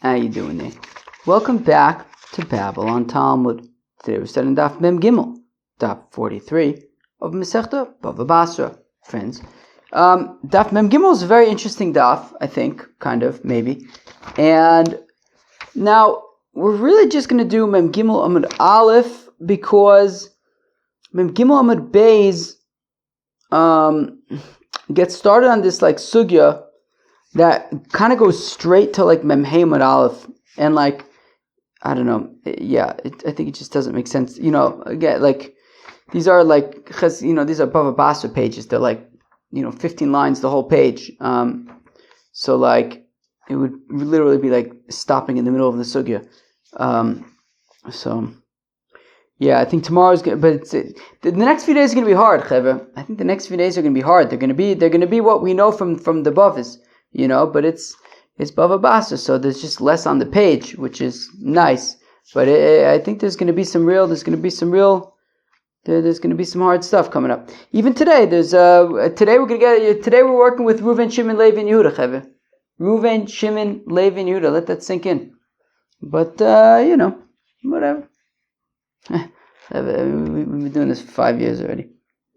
How you doing there? Welcome back to Babylon Talmud. Today we're studying Daf Mem Gimel, Daf 43 of Masechta BavaBasra, friends. Daf Mem Gimel is a very interesting daf, I think, kind of, maybe. And now we're really just going to do Mem Gimel Amud Aleph because Mem Gimel Amud Beis gets started on this like sugya that kind of goes straight to like Mem Hey Amud Aleph, and like I don't know, I think it just doesn't make sense. Again, like these are like these are BavaBasra pages. They're like 15 lines the whole page. So like it would literally be like stopping in the middle of the sugya. I think tomorrow's good, but the next few days are going to be hard, Chevra. I think the next few days are going to be hard. They're going to be what we know from the Bavas, but it's BavaBasra, so there's just less on the page, which is nice. But I think there's going to be some hard stuff coming up. Even today, today we're working with Reuven, Shimon, Levi, and Yehuda, Chevra. Reuven, Shimon, Levi, and Yehuda. Let that sink in. But whatever. We've been doing this for 5 years already.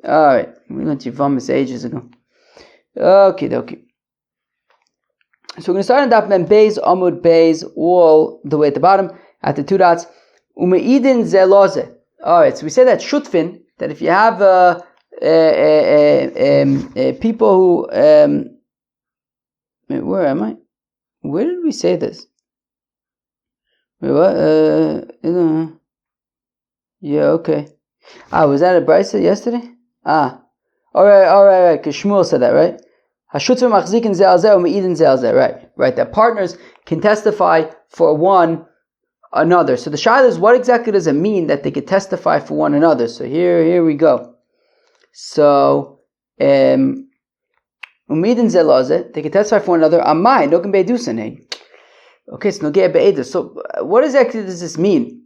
Alright, we learned Yivamis ages ago. Okay. So we're going to start on Daf Mem Beis, Amud Beis, all the way at the bottom, at the two dots. Umeidin zeloze. Alright, so we say that shutfin, that if you have people who... where am I? Where did we say this? Wait, what? Yeah, okay. Was that a Brisa yesterday? Alright, because Shmuel said that, right? Right. That partners can testify for one another. So the shayla is, what exactly does it mean that they could testify for one another? So here we go. So they can testify for one another. Okay, it's nogea be'edus. So what exactly does this mean?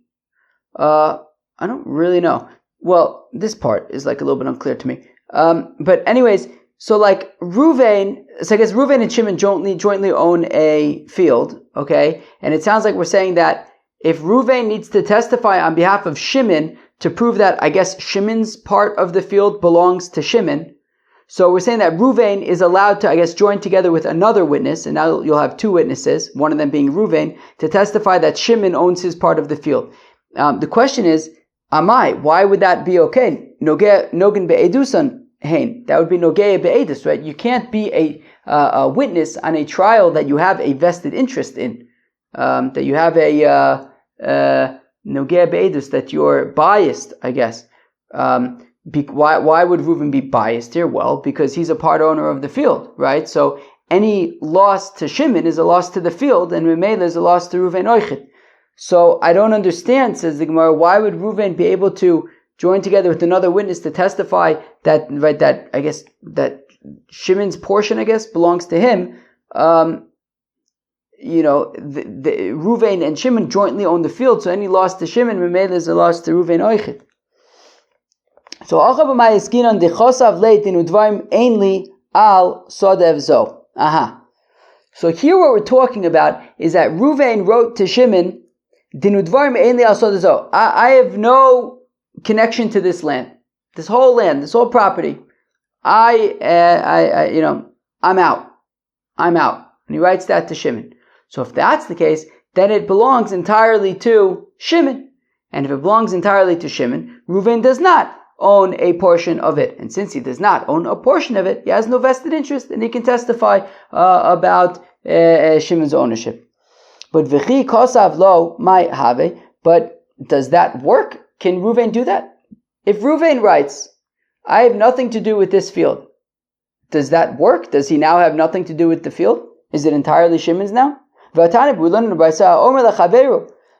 I don't really know. Well, this part is like a little bit unclear to me. But anyways, so like Reuven, so I guess Reuven and Shimon jointly own a field, okay? And it sounds like we're saying that if Reuven needs to testify on behalf of Shimon to prove that, I guess, Shimon's part of the field belongs to Shimon, so we're saying that Reuven is allowed to, I guess, join together with another witness, and now you'll have two witnesses, one of them being Reuven, to testify that Shimon owns his part of the field. The question is, why would that be okay? Nogen be'edusan hein. That would be nogea be'edus, right? You can't be a witness on a trial that you have a vested interest in. That you have a nogea be'edus, that you're biased, I guess. Why would Reuven be biased here? Well, because he's a part owner of the field, right? So any loss to Shimon is a loss to the field, and Memela is a loss to Reuven Oichet. So I don't understand, says the Gemara, why would Reuven be able to join together with another witness to testify that I guess that Shimon's portion, I guess, belongs to him. The Reuven and Shimon jointly own the field, so any loss to Shimon, Memela is a loss to Reuven Oichet. So achav dechosav leitin udvarim ainli al sodev zo. So here what we're talking about is that Reuven wrote to Shimon, dinudvarim ainli al sodev zo. I have no connection to this land, this whole property. I'm out. And he writes that to Shimon. So if that's the case, then it belongs entirely to Shimon. And if it belongs entirely to Shimon, Reuven does not own a portion of it. And since he does not own a portion of it, he has no vested interest, and he can testify about Shimon's ownership. But v'chi kosav lo mai have. But does that work? Can Reuven do that? If Reuven writes, I have nothing to do with this field, does that work? Does he now have nothing to do with the field? Is it entirely Shimon's now?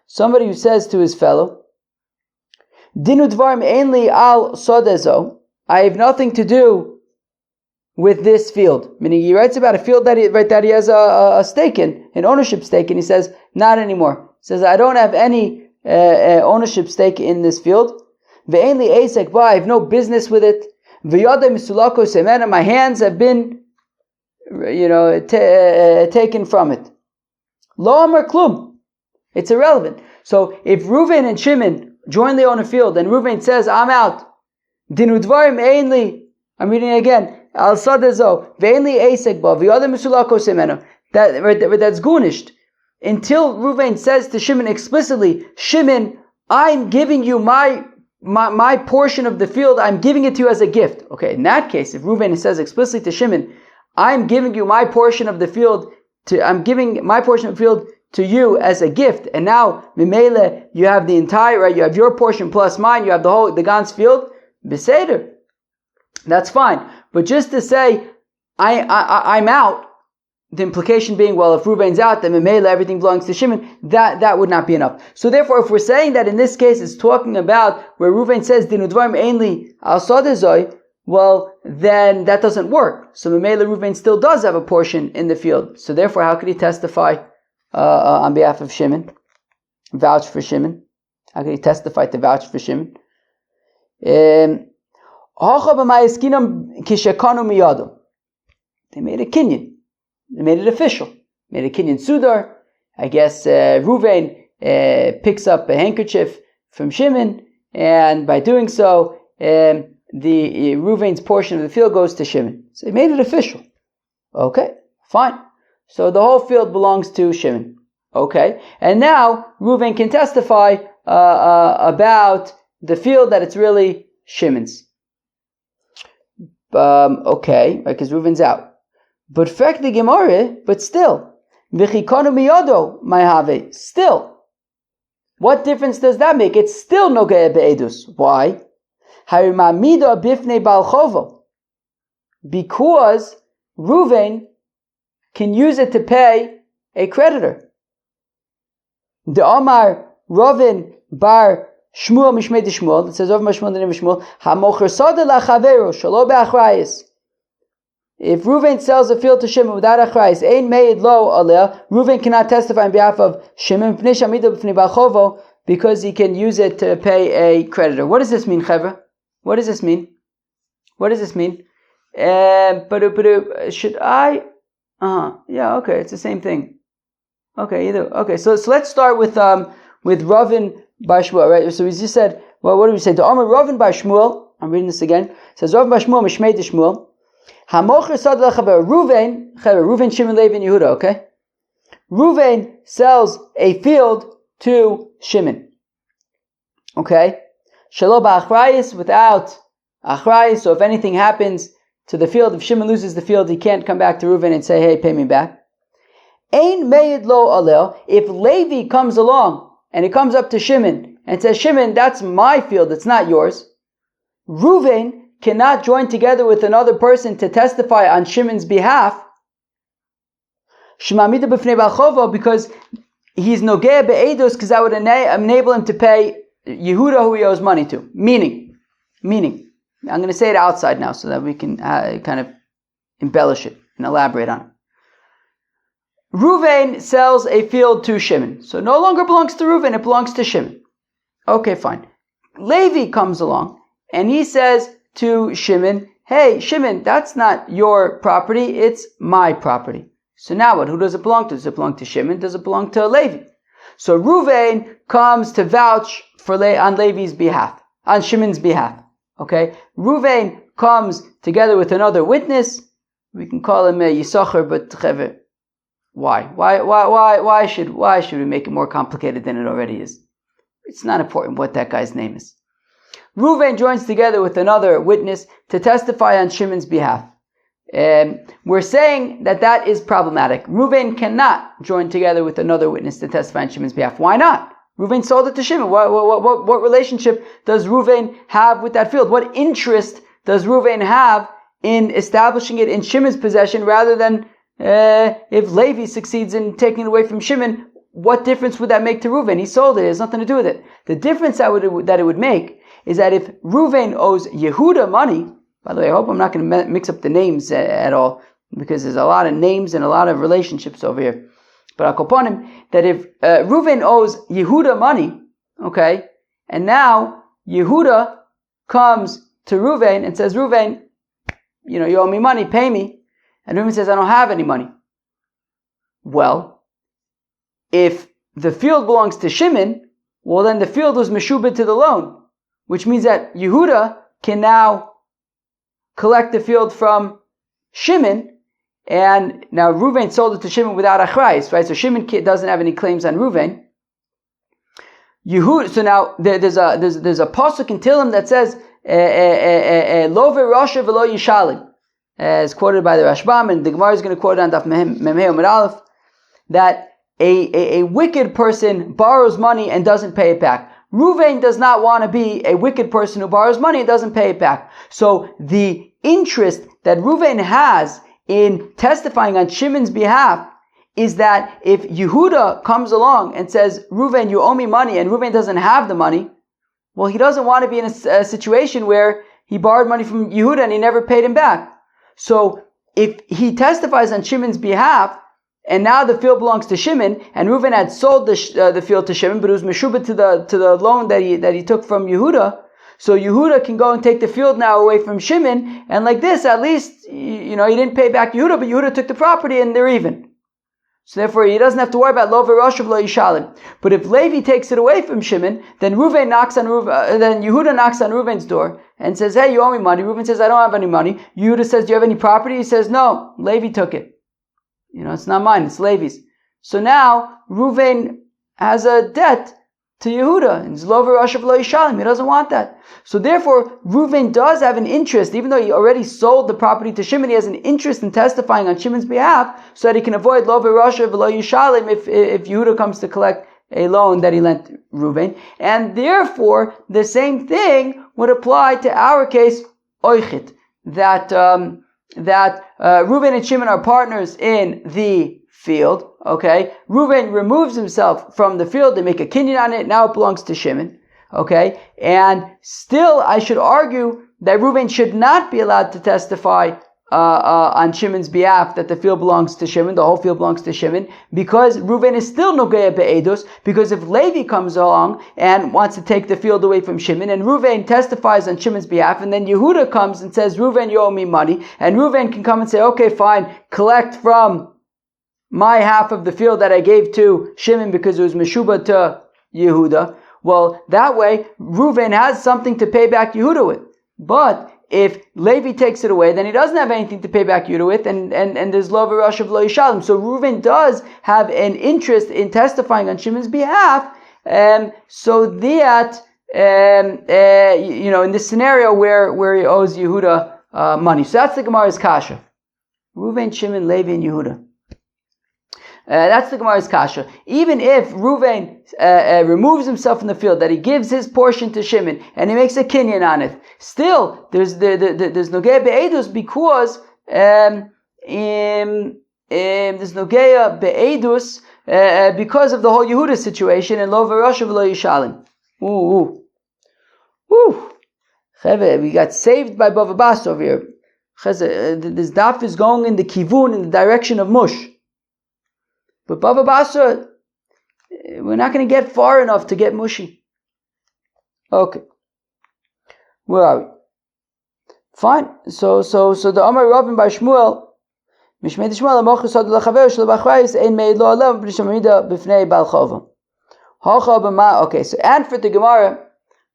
Somebody who says to his fellow, Dinu dvarim ainli al sodezo, I have nothing to do with this field. Meaning he writes about a field that he has a stake in, an ownership stake, and he says, not anymore. He says, I don't have any ownership stake in this field. Ve'ainli esek ba, I have no business with it. Ve'yada misulako semena, my hands have been taken from it. Lo Amar Klum. It's irrelevant. So if Reuven and Shimon jointly own a field, and Reuven says, I'm out, Dinu Dvarim Einli, I'm reading it again, Al Sadazo, Veinli Esek Ba, V'yada Misulako Semeno, that's gunished. Until Reuven says to Shimon explicitly, Shimon, I'm giving you my portion of the field, I'm giving it to you as a gift. Okay, in that case, if Reuven says explicitly to Shimon, I'm giving you my portion of the field, I'm giving my portion of the field to you as a gift, and now Mimele, you have the entire, right, you have your portion plus mine, you have the Gan's field, Beseder. That's fine. But just to say, I'm out, the implication being, well, if Reuven's out, then Mimele, everything belongs to Shimon, that would not be enough. So therefore, if we're saying that in this case it's talking about where Reuven says, Dinu Dvarim Einli Al Sadezoi, well, then that doesn't work. So Mimele Reuven still does have a portion in the field. So therefore, how could he testify on behalf of Shimon? Vouch for Shimon? How could he testify to vouch for Shimon? They made a kinyan. They made it official. Made a kinyan sudar. I guess Reuven picks up a handkerchief from Shimon, and by doing so, the Reuven's portion of the field goes to Shimon. So they made it official. Okay, fine. So the whole field belongs to Shimon. Okay, and now Reuven can testify about the field that it's really Shimon's. Okay, right, because Reuven's out. But fact the Gemara, but still, v'chikanu miyado mayhave. Still, what difference does that make? It's still nogeh be'edus. Why? Harimamida bifnei balchovo. Because Reuven can use it to pay a creditor. The Omar Rovin bar Shmuel mishmei de Shmuel. It says over Shmuel the name of Shmuel. Hamocher sada lachavero shalo be'achrayis. If Reuven sells a field to Shimon without achrayis, ein meid lo aleh. Reuven cannot testify on behalf of Shimon because he can use it to pay a creditor. What does this mean, Chevra? What does this mean? What does this mean? Should I? Yeah, okay, it's the same thing. Okay, either. Okay, so let's start with Ravin bar Shmuel, right? So we just said, well, what do we say? The Amar Ravin bar Shmuel. I'm reading this again. It says Ravin bar Shmuel mishmei de Shmuel. Hamocher sad lechaver. Reuven, Shimon, Levi, and Yehuda. Okay, Reuven sells a field to Shimon. Okay, shelo ba'achrayis, without achrayis. So if anything happens to the field, if Shimon loses the field, he can't come back to Reuven and say, "Hey, pay me back." Ein meid lo alel. If Levi comes along and he comes up to Shimon and says, "Shimon, that's my field; it's not yours," Reuven cannot join together with another person to testify on Shimon's behalf. Shemamida b'fnei balchovo, because he's nogeh be'edos, because that would enable him to pay Yehuda who he owes money to. Meaning, I'm going to say it outside now so that we can kind of embellish it and elaborate on it. Reuven sells a field to Shimon, so it no longer belongs to Reuven, it belongs to Shimon. Okay, fine. Levi comes along and he says to Shimon, "Hey, Shimon, that's not your property, it's my property." So now what? Who does it belong to? Does it belong to Shimon? Does it belong to Levi? So Reuven comes to vouch on Levi's behalf, on Shimon's behalf. Okay? Reuven comes together with another witness. We can call him Yisachar, but why? Why should we make it more complicated than it already is? It's not important what that guy's name is. Reuven joins together with another witness to testify on Shimon's behalf. We're saying that is problematic. Reuven cannot join together with another witness to testify on Shimon's behalf. Why not? Reuven sold it to Shimon. What relationship does Reuven have with that field? What interest does Reuven have in establishing it in Shimon's possession rather than if Levi succeeds in taking it away from Shimon? What difference would that make to Reuven? He sold it. It has nothing to do with it. The difference that it would make is that if Reuven owes Yehuda money, by the way, I hope I'm not going to mix up the names at all, because there's a lot of names and a lot of relationships over here. But Akoponim, that if Reuven owes Yehuda money, okay, and now Yehuda comes to Reuven and says, "Reuven, you owe me money, pay me." And Reuven says, "I don't have any money." Well, if the field belongs to Shimon, well then the field was meshubed to the loan, which means that Yehuda can now collect the field from Shimon, and now Reuven sold it to Shimon without achrayis, right? So Shimon doesn't have any claims on Reuven. Yehuda, so now there's a pasuk in Tehillim that says lo v'rasha v'lo yishalim, as quoted by the Rashbam, and the Gemara is going to quote it on Daf Memhei Amud Aleph, that a wicked person borrows money and doesn't pay it back. Reuven does not want to be a wicked person who borrows money and doesn't pay it back. So the interest that Reuven has in testifying on Shimon's behalf is that if Yehuda comes along and says, Reuven, you owe me money, and Reuven doesn't have the money, well, he doesn't want to be in a situation where he borrowed money from Yehuda and he never paid him back. So if he testifies on Shimon's behalf, and now the field belongs to Shimon, and Reuven had sold the field to Shimon, but it was meshubed to the loan that he took from Yehuda, so Yehuda can go and take the field now away from Shimon, and like this, at least, he didn't pay back Yehuda, but Yehuda took the property and they're even. So therefore, he doesn't have to worry about lo v'rashav lo yishalim. But if Levi takes it away from Shimon, then Yehuda knocks on Reuven's door and says, hey, you owe me money. Reuven says, I don't have any money. Yehuda says, do you have any property? He says, no, Levi took it. It's not mine, it's Levi's. So now, Reuven has a debt to Yehuda, and it's lo v'rashav lo yishalim. He doesn't want that. So therefore, Reuven does have an interest, even though he already sold the property to Shimon, he has an interest in testifying on Shimon's behalf, so that he can avoid lo v'rashav lo yishalim if Yehuda comes to collect a loan that he lent Reuven. And therefore, the same thing would apply to our case, oichit, that Reuven and Shimon are partners in the field, okay? Reuven removes himself from the field, they make a kinyan on it, now it belongs to Shimon, okay? And still, I should argue that Reuven should not be allowed to testify on Shimon's behalf that the field belongs to Shimon, the whole field belongs to Shimon, because Reuven is still nogeya be'edus, because if Levi comes along and wants to take the field away from Shimon, and Reuven testifies on Shimon's behalf, and then Yehuda comes and says, Reuven, you owe me money, and Reuven can come and say, okay, fine, collect from my half of the field that I gave to Shimon because it was Meshuba to Yehuda. Well, that way, Reuven has something to pay back Yehuda with. But if Levi takes it away, then he doesn't have anything to pay back Yehuda with, and there's lo v'rashav lo yishalim. So Reuven does have an interest in testifying on Shimon's behalf, so that, in this scenario where he owes Yehuda money. So that's the Gemara's kasha. Reuven, Shimon, Levi, and Yehuda. That's the Gemara's kasha. Even if Reuven removes himself from the field, that he gives his portion to Shimon, and he makes a kinyan on it, still there's nogeya be'edus because there's nogeya be'edus because of the whole Yehuda situation and lo v'rashav lo yishalim. Ooh. Cheve, we got saved by BavaBasra over here. This daf is going in the kivun, in the direction of mush. But BavaBasra, we're not going to get far enough to get mushy. Okay. Where are we? Fine. So the Amar Rabin by Shmuel, Mishmei Shmuel amochu sadu lachaver shel bachrayis ein meid lo alav b'nishamida b'fnei bal chova. Hacha b'ma. Okay. So and for the Gemara,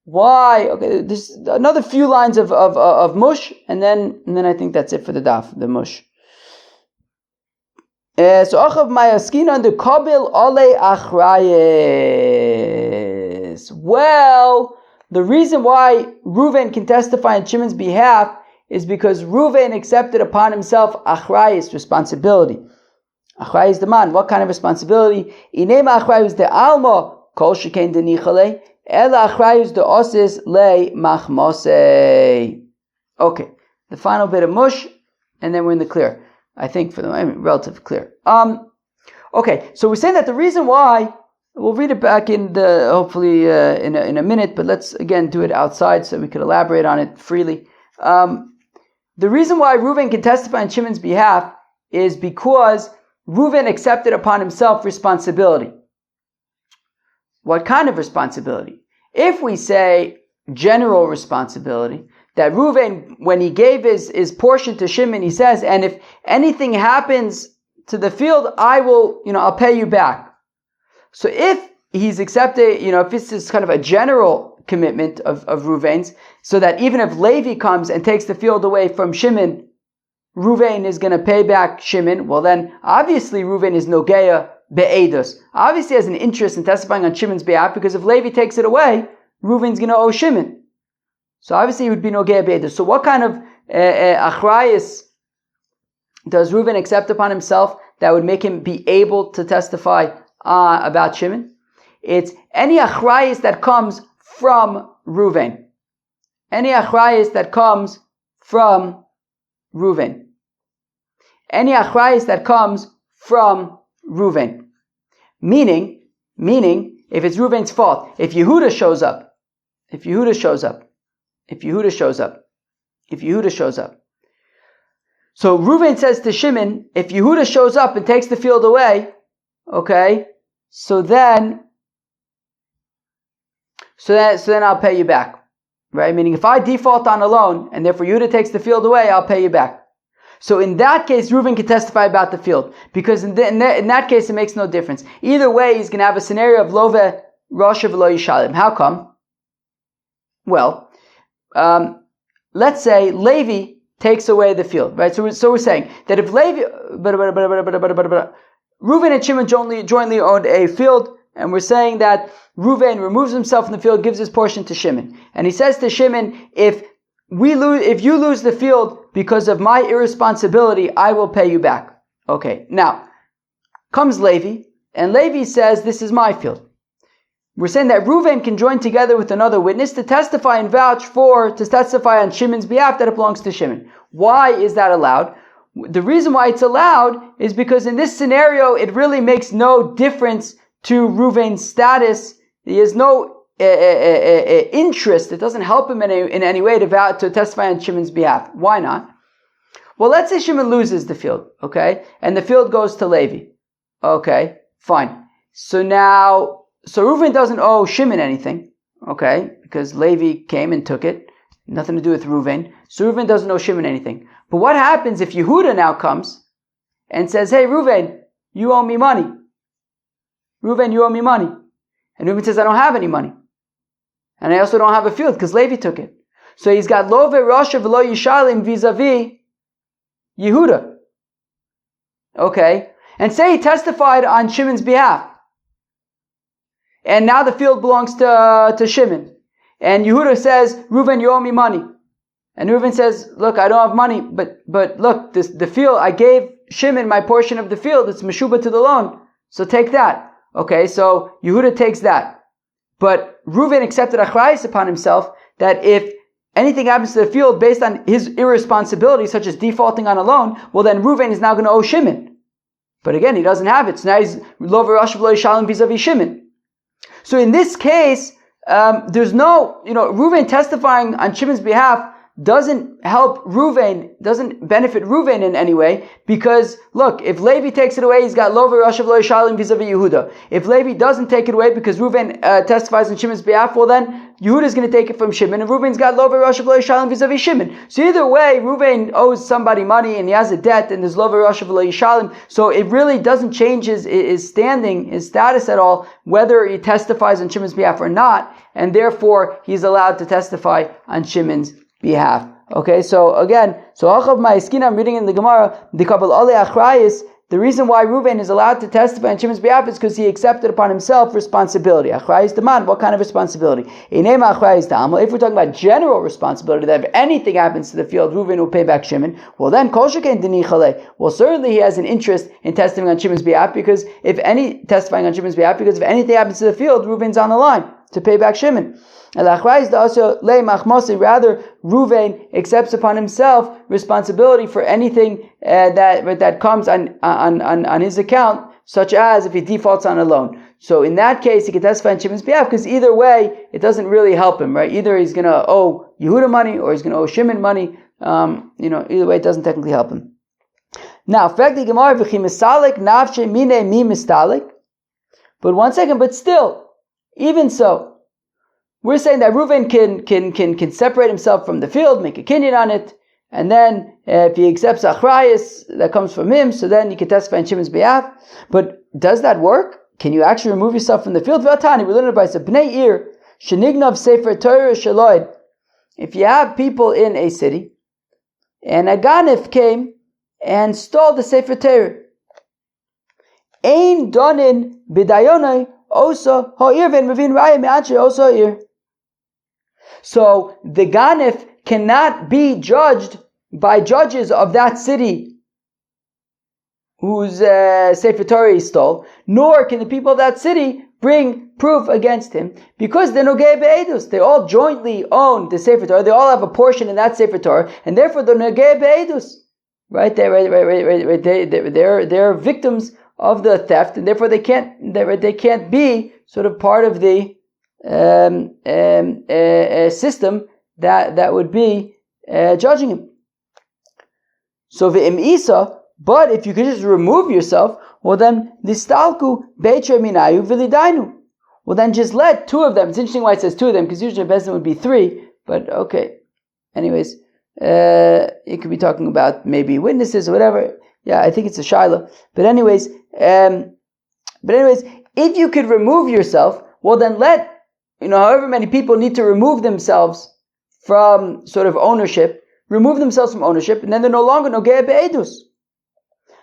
why? Okay. There's another few lines of mush, and then I think that's it for the daf, the mush. So achav mayaskina under kabil ole achrayis. Well, the reason why Reuven can testify on Shimon's behalf is because Reuven accepted upon himself achrayis, responsibility. Achrayis the man. What kind of responsibility? Inema achrayis de alma kol shekain de nichale ela achrayis de osis le machmose. Okay, the final bit of mush, and then we're in the clear. I think for the relatively clear. Okay, so we're saying that the reason why, we'll read it back in hopefully in a minute, but let's again do it outside so we could elaborate on it freely. The reason why Reuven can testify on Shimon's behalf is because Reuven accepted upon himself responsibility. What kind of responsibility? If we say general responsibility, that Reuven, when he gave his portion to Shimon, he says, and if anything happens to the field, I will, I'll pay you back. So if he's accepted, if this is kind of a general commitment of Ruvain's, so that even if Levi comes and takes the field away from Shimon, Ruvain is going to pay back Shimon, well then, obviously Ruvain is Nogeya Be'edus. Obviously has an interest in testifying on Shimon's behalf, because if Levi takes it away, Ruvain's going to owe Shimon. So obviously it would be Nogeya Be'edus. So what kind of achrayus does Ruvain accept upon himself that would make him be able to testify about Shimon? It's any achrayus that comes from Ruvain. Any achrayus that comes from Ruvain. Any achrayus that comes from Ruvain. Meaning, if it's Ruvain's fault, if Yehuda shows up, so Ruvain says to Shimon, if Yehuda shows up and takes the field away, okay, so then I'll pay you back, right? Meaning if I default on a loan and therefore Yehuda takes the field away, I'll pay you back. So in that case, Reuven can testify about the field, because in that case it makes no difference. Either way, he's going to have a scenario of Love Rasha V'lo Yishalim. How come? Well, let's say Levi takes away the field, right? So we're saying that if Levi, Reuven and Shimon jointly owned a field, and we're saying that Reuven removes himself from the field, gives his portion to Shimon, and he says to Shimon, if you lose the field because of my irresponsibility, I will pay you back. Okay, now comes Levi, and Levi says, this is my field. We're saying that Reuven can join together with another witness to testify and to testify on Shimon's behalf that it belongs to Shimon. Why is that allowed? The reason why it's allowed is because in this scenario, it really makes no difference to Reuven's status. He has no interest. It doesn't help him in any way to testify on Shimon's behalf. Why not? Well, let's say Shimon loses the field, okay? And the field goes to Levi. Okay, fine. So Reuven doesn't owe Shimon anything, okay? Because Levi came and took it. Nothing to do with Reuven. So Reuven doesn't owe Shimon anything. But what happens if Yehuda now comes and says, hey, Reuven, you owe me money. Reuven, you owe me money. And Reuven says, I don't have any money. And I also don't have a field because Levi took it. So he's got Love Rasha V'lo Yishalim vis-a-vis Yehuda. Okay? And say he testified on Shimon's behalf. And now the field belongs to Shimon. And Yehuda says, Reuven, you owe me money. And Reuven says, look, I don't have money, but look, the field, I gave Shimon my portion of the field, it's Meshuba to the loan. So take that. Okay, so Yehuda takes that. But Reuven accepted achrayus upon himself that if anything happens to the field based on his irresponsibility, such as defaulting on a loan, well then Reuven is now going to owe Shimon. But again, he doesn't have it. So now he's Lo v'Rosh v'lo Yishalim vis-a-vis Shimon. So in this case, there's no, Reuven testifying on Shimon's behalf doesn't help Reuven, doesn't benefit Reuven in any way, because look, if Levi takes it away, he's got Lo v'Rosh v'lo Yishalim vis-a-vis Yehuda. If Levi doesn't take it away because Reuven testifies on Shimon's behalf, well then Yehuda is going to take it from Shimon, and Reuven's got Lo v'Rosh v'lo Yishalim vis-a-vis Shimon. So either way, Reuven owes somebody money and he has a debt, and there's Lo v'Rosh v'lo Yishalim. So it really doesn't change his standing, his status at all, whether he testifies on Shimon's behalf or not, and therefore he's allowed to testify on Shimon's behalf. Okay, so again, Achav Ma'iskin, I'm reading in the Gemara, the reason why Reuven is allowed to testify on Shimon's behalf is because he accepted upon himself responsibility. Achrayus demand, what kind of responsibility? If we're talking about general responsibility, that if anything happens to the field, Reuven will pay back Shimon, well then, well certainly he has an interest in testifying on Shimon's behalf, because if anything happens to the field, Reuven's on the line to pay back Shimon. Rather, Reuven accepts upon himself responsibility for anything that comes on his account, such as if he defaults on a loan. So in that case, he can testify on Shimon's behalf, because either way, it doesn't really help him, right? Either he's going to owe Yehuda money or he's going to owe Shimon money. Either way, it doesn't technically help him. Now, but one second, but still, even so, we're saying that Reuven can separate himself from the field, make a kinyan on it, and then if he accepts achrayus that comes from him, so then he can testify on Shimon's behalf. But does that work? can you actually remove yourself from the field? V'atani, we learn it by Bnei Ir, shenignav sefer Torah sheloid. If you have people in a city, and a ganif came and stole the sefer Torah, ein donin b'dayonai osa ha'ir ve'en mevin raya me'anshe osa ha'ir. So the ganif cannot be judged by judges of that city whose sefer Torah he stole, nor can the people of that city bring proof against him, because they're nogei be'edus. They all jointly own the sefer Torah. They all have a portion in that sefer Torah, and therefore they're nogei be'edus. Right? They're victims of the theft, and therefore they can't be sort of part of the system that would be judging him. So v'im isa. But if you could just remove yourself, well then, nistalku beitre minayu v'lidainu. Well then just let two of them. It's interesting why it says two of them, because usually a bezin would be three, but okay. Anyways, it could be talking about maybe witnesses or whatever. Yeah, I think it's a shaila. But anyways, if you could remove yourself, well then let, however many people need to remove themselves from sort of ownership, and then they're no longer nogei be'edus.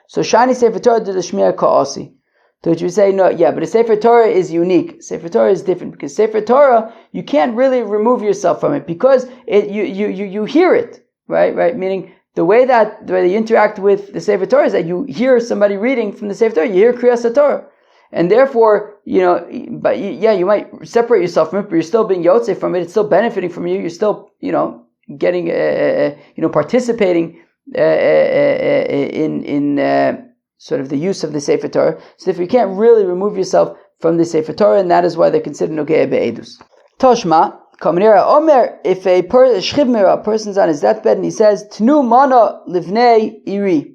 So shani sefer Torah to the shmir ka'asi. To which you say, no, yeah, but a sefer Torah is unique. Sefer Torah is different, because sefer Torah, you can't really remove yourself from it, because you hear it, right? Meaning the way you interact with the sefer Torah is that you hear somebody reading from the sefer Torah, you hear kriyas Torah, and therefore, you might separate yourself from it, but you're still being yotzei from it. It's still benefiting from you. You're still, getting, participating in sort of the use of the Sefer Torah. So if you can't really remove yourself from the Sefer Torah, and that is why they're considered nogei be'edus. Toshma, Kamanira Omer, if a person's on his deathbed and he says, Tnu mana livnei iri,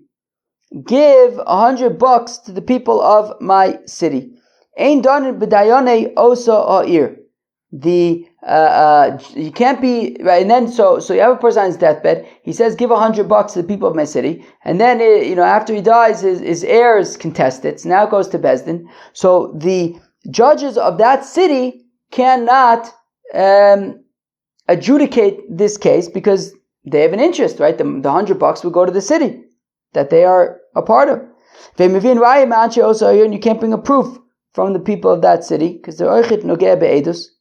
give $100 to the people of my city. Ein donin b'dayonei osa ha'ir. You can't be right, and then so you have a person on his deathbed. He says, "Give $100 to the people of my city," and then after he dies, his heirs contest it. So now it goes to Bezdin. So the judges of that city cannot adjudicate this case because they have an interest, right? The $100 will go to the city that they are a part of. And you can't bring a proof from the people of that city because they're oichet nogei be'edus.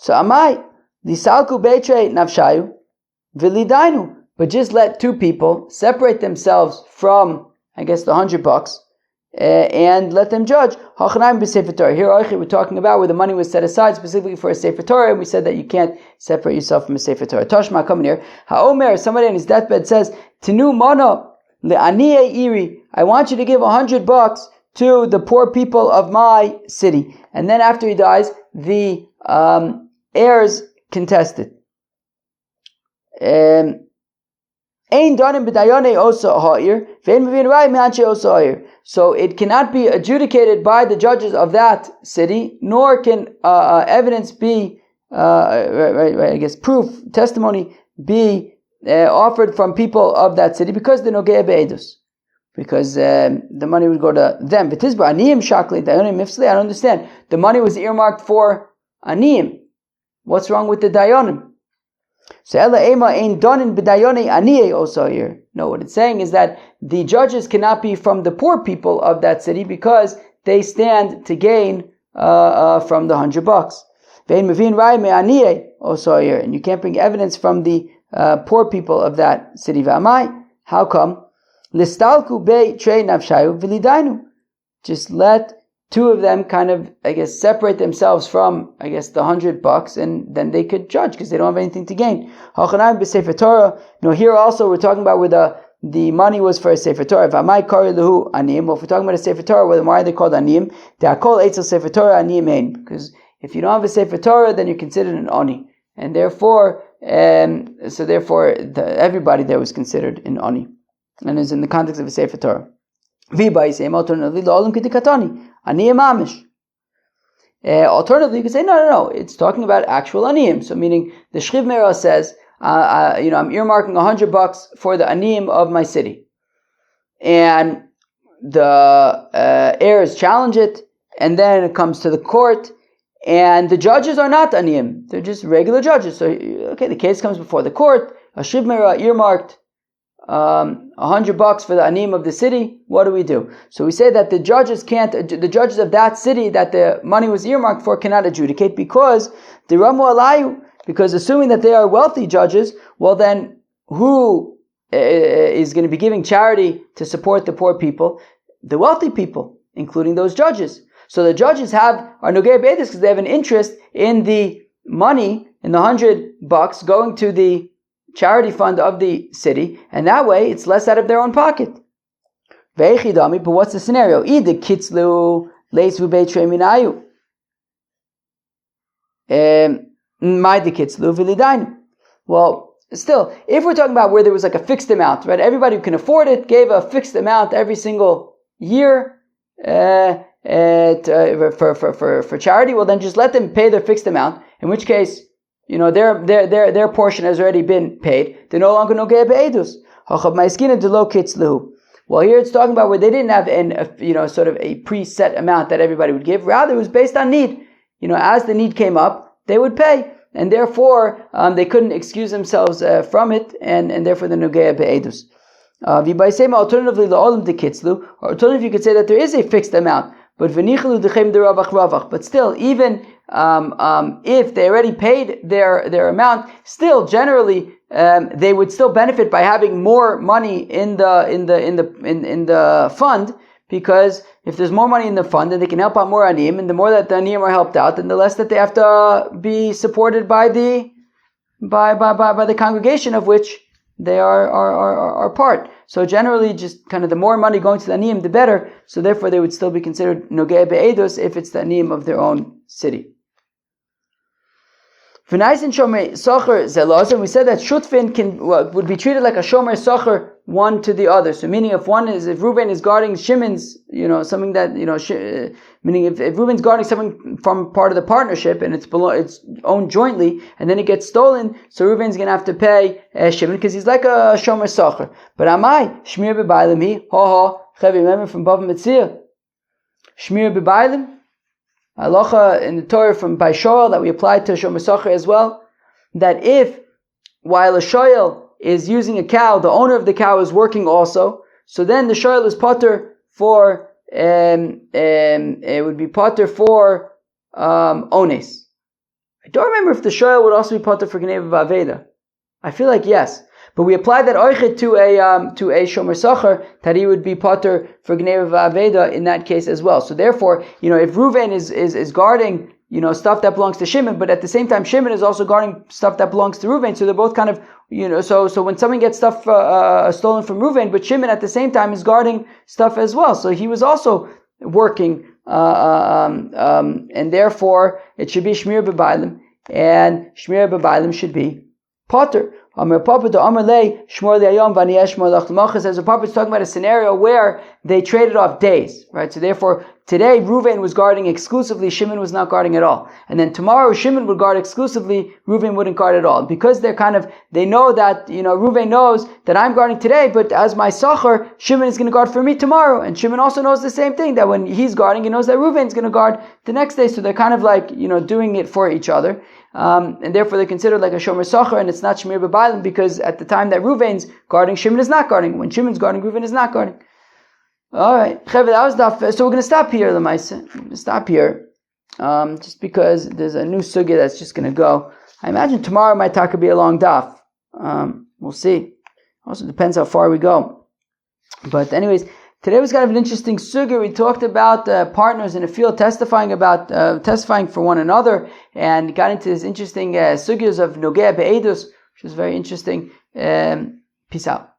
So amai lisalku beitre nafshayu v'lidainu, but just let two people separate themselves from, I guess, the $100, and let them judge. Hachanaim b'sefer Torah. Here, we're talking about where the money was set aside specifically for a sefer Torah, and we said that you can't separate yourself from a sefer Torah. Tashma, come here. Haomer, somebody on his deathbed says, Tinu mana le'aniye iri. I want you to give $100 to the poor people of my city, and then after he dies, the heirs contested. So it cannot be adjudicated by the judges of that city, nor can evidence be, I guess proof, testimony be offered from people of that city, because they're nogei be'edus. Because the money would go to them. I don't understand. The money was earmarked for aniyim. What's wrong with the dayanim? So ela ema ein donin b'dayonei aniyei also here. No, what it's saying is that the judges cannot be from the poor people of that city because they stand to gain from the $100. Vein mevin rai me aniyei also here, and you can't bring evidence from the poor people of that city. V'amai, how come? Listalku bei trei nafshayu v'lidainu. Just let two of them kind of, I guess, separate themselves from, I guess, the $100, and then they could judge because they don't have anything to gain. Hachanayim b'sefer Torah. Here also we're talking about where the money was for a sefer Torah. V'amai kari lehu aniyim. Well, if we're talking about a sefer Torah, well, then why are they called aniyim? De'akol eitzel sefer Torah aniyim ein. Because if you don't have a sefer Torah, then you're considered an ani, and therefore, everybody there was considered an ani. And it's in the context of a Sefer Torah. Alternatively, you could say, no, it's talking about actual aniyim. So meaning, the Shchiv Meirah says, I'm earmarking $100 for the aniyim of my city. And the heirs challenge it, and then it comes to the court, and the judges are not aniyim; they're just regular judges. So, okay, the case comes before the court. A shivmera earmarked $100 for the aniyim of the city. What do we do? So we say that the judges of that city that the money was earmarked for cannot adjudicate because the ramu alayu. Because assuming that they are wealthy judges, well then, who is going to be giving charity to support the poor people? The wealthy people, including those judges. So the judges are nogei be'edus because they have an interest in the money, in the $100 going to the charity fund of the city, and that way it's less out of their own pocket. But what's the scenario? Either kitzlu leisu beitrei minayu. Well, still, if we're talking about where there was like a fixed amount, right? Everybody who can afford it gave a fixed amount every single year for charity. Well, then just let them pay their fixed amount. In which case, their portion has already been paid. They're no longer nogei be'edus. Well, here it's talking about where they didn't have sort of a preset amount that everybody would give. Rather, it was based on need. As the need came up, they would pay, and therefore they couldn't excuse themselves from it, and therefore the nogei be'edus. Alternatively, or alternatively, you could say that there is a fixed amount, but still, even if they already paid their amount, still generally they would still benefit by having more money in the fund. Because if there's more money in the fund, then they can help out more aniyim, and the more that the aniyim are helped out, then the less that they have to be supported by the congregation of which they are part. So generally, just kind of the more money going to the aniyim, the better. So therefore, they would still be considered nogei be'edus if it's the aniyim of their own city. We said that shutfin would be treated like a shomer socher, one to the other. So meaning if Reuven is guarding Shimon's, something that, meaning if Reuven's guarding something from part of the partnership and it's owned jointly, and then it gets stolen, so Reuven's going to have to pay Shimon because he's like a shomer socher. But amai, shmir b'bailim he, remember from Bava Metzia, shmir b'bailim, halacha in the Torah from Baishol that we applied to Shomer Socher as well, that if while a shoyel is using a cow, the owner of the cow is working also, so then the shoyel is potter for it would be potter for ones. I don't remember if the shoyel would also be potter for gneva v'aveda. I feel like yes. But we applied that oichet to a shomer socher, that he would be potter for gneva v'aveda in that case as well. So therefore, if Reuven is guarding, stuff that belongs to Shimon, but at the same time Shimon is also guarding stuff that belongs to Reuven, so they're both kind of, so when someone gets stuff stolen from Reuven, but Shimon at the same time is guarding stuff as well. So he was also working, and therefore it should be shmir b'bailim, and shmir b'bailim should be potter. As the Papa is talking about a scenario where they traded off days, right? So therefore, today Reuven was guarding exclusively, Shimon was not guarding at all. And then tomorrow Shimon would guard exclusively, Reuven wouldn't guard at all. Because they know that, Reuven knows that I'm guarding today, but as my socher, Shimon is going to guard for me tomorrow. And Shimon also knows the same thing, that when he's guarding, he knows that Reuven is going to guard the next day. So they're kind of like, doing it for each other. And therefore they're considered like a shomer socher, and it's not shmir b'bailim, because at the time that Reuven's guarding, Shimon is not guarding. When Shimon's guarding, Reuven is not guarding. Alright, that was daf. So we're going to stop here, Lamaisa. We're going to stop here, just because there's a new sugya that's just going to go. I imagine tomorrow might talk be a long daf. We'll see. Also depends how far we go. But anyways, today was kind of an interesting sugya. We talked about partners in the field testifying for one another, and got into this interesting sugyas of nogei be'edus, which is very interesting. Peace out.